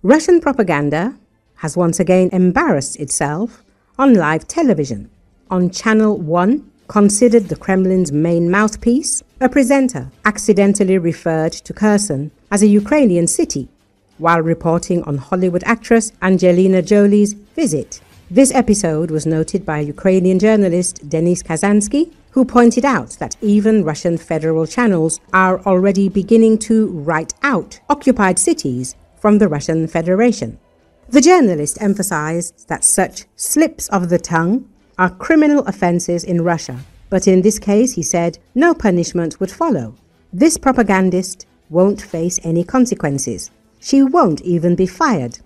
Russian propaganda has once again embarrassed itself on live television. On Channel 1, considered the Kremlin's main mouthpiece, a presenter accidentally referred to Kherson as a Ukrainian city while reporting on Hollywood actress Angelina Jolie's visit. This episode was noted by Ukrainian journalist Denis Kazansky, who pointed out that even Russian federal channels are already beginning to write out occupied cities from the Russian Federation. The journalist emphasized that such slips of the tongue are criminal offenses in Russia, but in this case, he said, no punishment would follow. This propagandist won't face any consequences. She won't even be fired.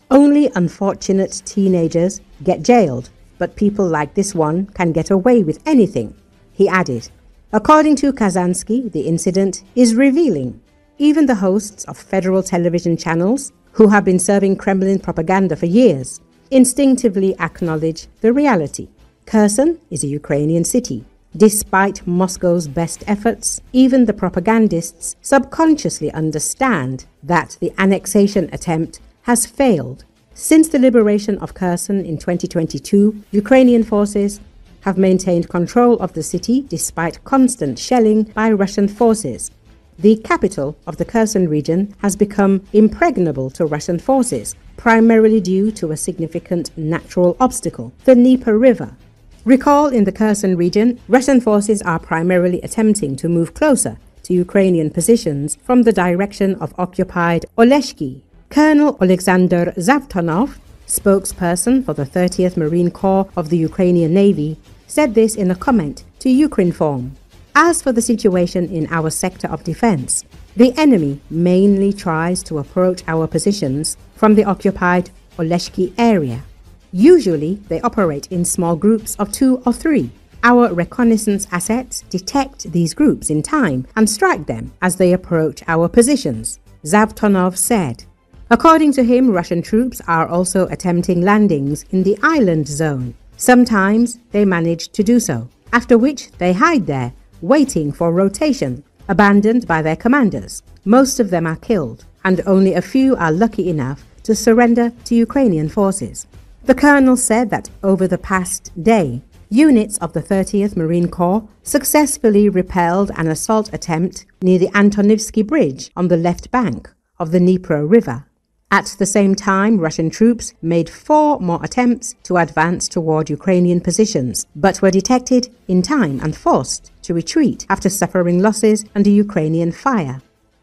Only unfortunate teenagers get jailed, but people like this one can get away with anything, he added. According to Kazansky, the incident is revealing. Even the hosts of federal television channels, who have been serving Kremlin propaganda for years, instinctively acknowledge the reality. Kherson is a Ukrainian city. Despite Moscow's best efforts, even the propagandists subconsciously understand that the annexation attempt has failed. Since the liberation of Kherson in 2022, Ukrainian forces have maintained control of the city despite constant shelling by Russian forces. The capital of the Kherson region has become impregnable to Russian forces, primarily due to a significant natural obstacle, the Dnieper River. Recall, in the Kherson region, Russian forces are primarily attempting to move closer to Ukrainian positions from the direction of occupied Oleshki. Colonel Alexander Zavtonov, spokesperson for the 30th Marine Corps of the Ukrainian Navy, said this in a comment to Ukrinform. As for the situation in our sector of defense, the enemy mainly tries to approach our positions from the occupied Oleshki area. Usually, they operate in small groups of 2 or 3. Our reconnaissance assets detect these groups in time and strike them as they approach our positions, Zavtonov said. According to him, Russian troops are also attempting landings in the island zone. Sometimes they manage to do so, after which they hide there, waiting for rotation, abandoned by their commanders. Most of them are killed, and only a few are lucky enough to surrender to Ukrainian forces. The colonel said that over the past day, units of the 30th Marine Corps successfully repelled an assault attempt near the Antonivsky Bridge on the left bank of the Dnieper River. At the same time, Russian troops made 4 more attempts to advance toward Ukrainian positions, but were detected in time and forced to retreat after suffering losses under Ukrainian fire.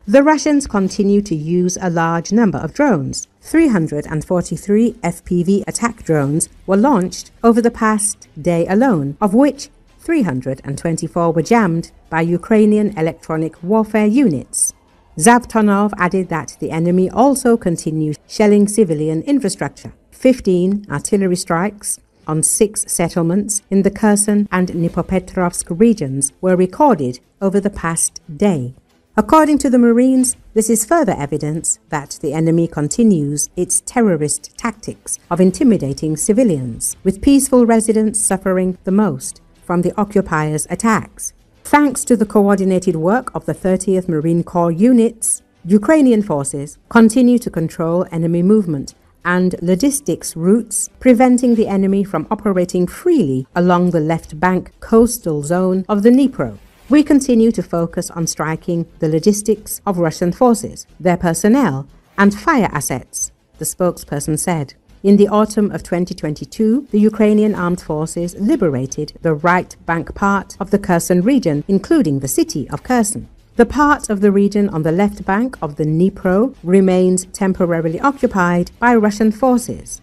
The Russians continue to use a large number of drones. 343 FPV attack drones were launched over the past day alone, of which 324 were jammed by Ukrainian electronic warfare units. Zavtonov added that the enemy also continues shelling civilian infrastructure. 15 artillery strikes on 6 settlements in the Kherson and Dnipropetrovsk regions were recorded over the past day. According to the Marines, this is further evidence that the enemy continues its terrorist tactics of intimidating civilians, with peaceful residents suffering the most from the occupiers' attacks. Thanks to the coordinated work of the 30th Marine Corps units, Ukrainian forces continue to control enemy movement and logistics routes, preventing the enemy from operating freely along the left bank coastal zone of the Dnipro. We continue to focus on striking the logistics of Russian forces, their personnel, and fire assets, the spokesperson said. In the autumn of 2022, the Ukrainian armed forces liberated the right bank part of the Kherson region, including the city of Kherson. The part of the region on the left bank of the Dnipro remains temporarily occupied by Russian forces.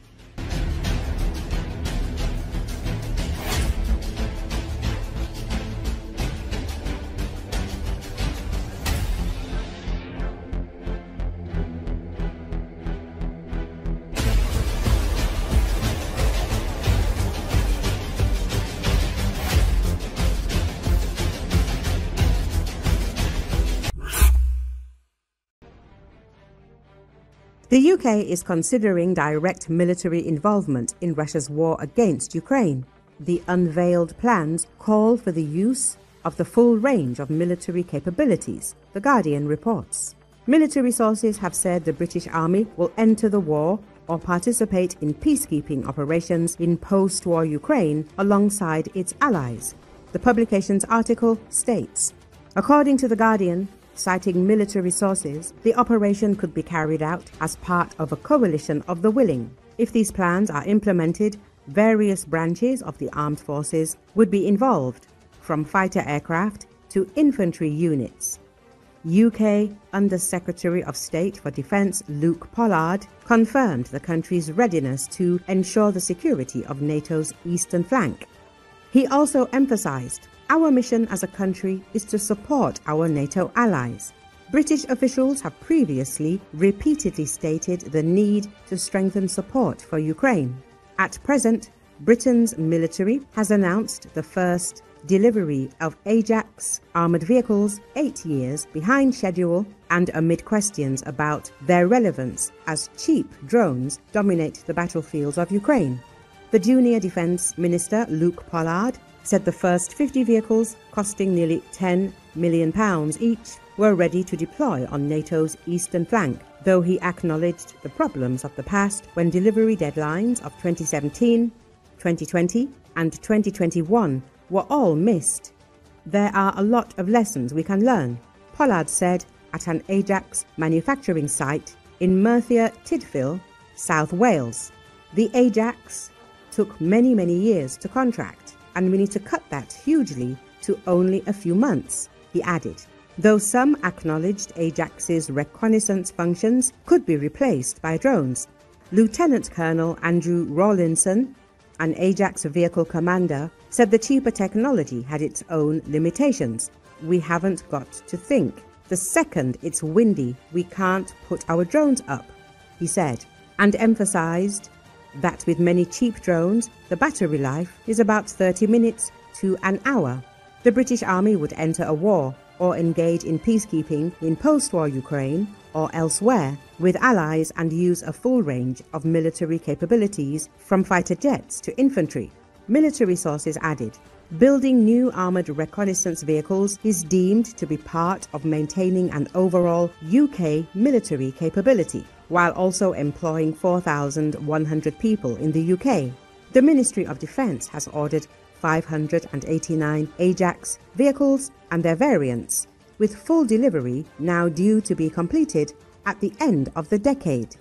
The UK is considering direct military involvement in Russia's war against Ukraine. The unveiled plans call for the use of the full range of military capabilities, The Guardian reports. Military sources have said the British Army will enter the war or participate in peacekeeping operations in post-war Ukraine alongside its allies. The publication's article states, according to The Guardian, citing military sources, the operation could be carried out as part of a coalition of the willing. If these plans are implemented, various branches of the armed forces would be involved, from fighter aircraft to infantry units. UK Under-Secretary of State for Defence Luke Pollard confirmed the country's readiness to ensure the security of NATO's eastern flank. He also emphasised, our mission as a country is to support our NATO allies. British officials have previously repeatedly stated the need to strengthen support for Ukraine. At present, Britain's military has announced the first delivery of Ajax armoured vehicles 8 years behind schedule and amid questions about their relevance as cheap drones dominate the battlefields of Ukraine. The junior Defence Minister Luke Pollard said the first 50 vehicles, costing nearly £10 million each, were ready to deploy on NATO's eastern flank, though he acknowledged the problems of the past when delivery deadlines of 2017, 2020 and 2021 were all missed. There are a lot of lessons we can learn, Pollard said at an Ajax manufacturing site in Merthyr Tydfil, South Wales. The Ajax took many years to contract, and we need to cut that hugely to only a few months, he added. Though some acknowledged Ajax's reconnaissance functions could be replaced by drones. Lieutenant Colonel Andrew Rawlinson, an Ajax vehicle commander, said the cheaper technology had its own limitations. We haven't got to think. The second it's windy, we can't put our drones up, he said, and emphasized that with many cheap drones, the battery life is about 30 minutes to an hour. The British Army would enter a war or engage in peacekeeping in post-war Ukraine or elsewhere with allies and use a full range of military capabilities from fighter jets to infantry. Military sources added, building new armoured reconnaissance vehicles is deemed to be part of maintaining an overall UK military capability, while also employing 4,100 people in the UK. The Ministry of Defence has ordered 589 Ajax vehicles and their variants, with full delivery now due to be completed at the end of the decade.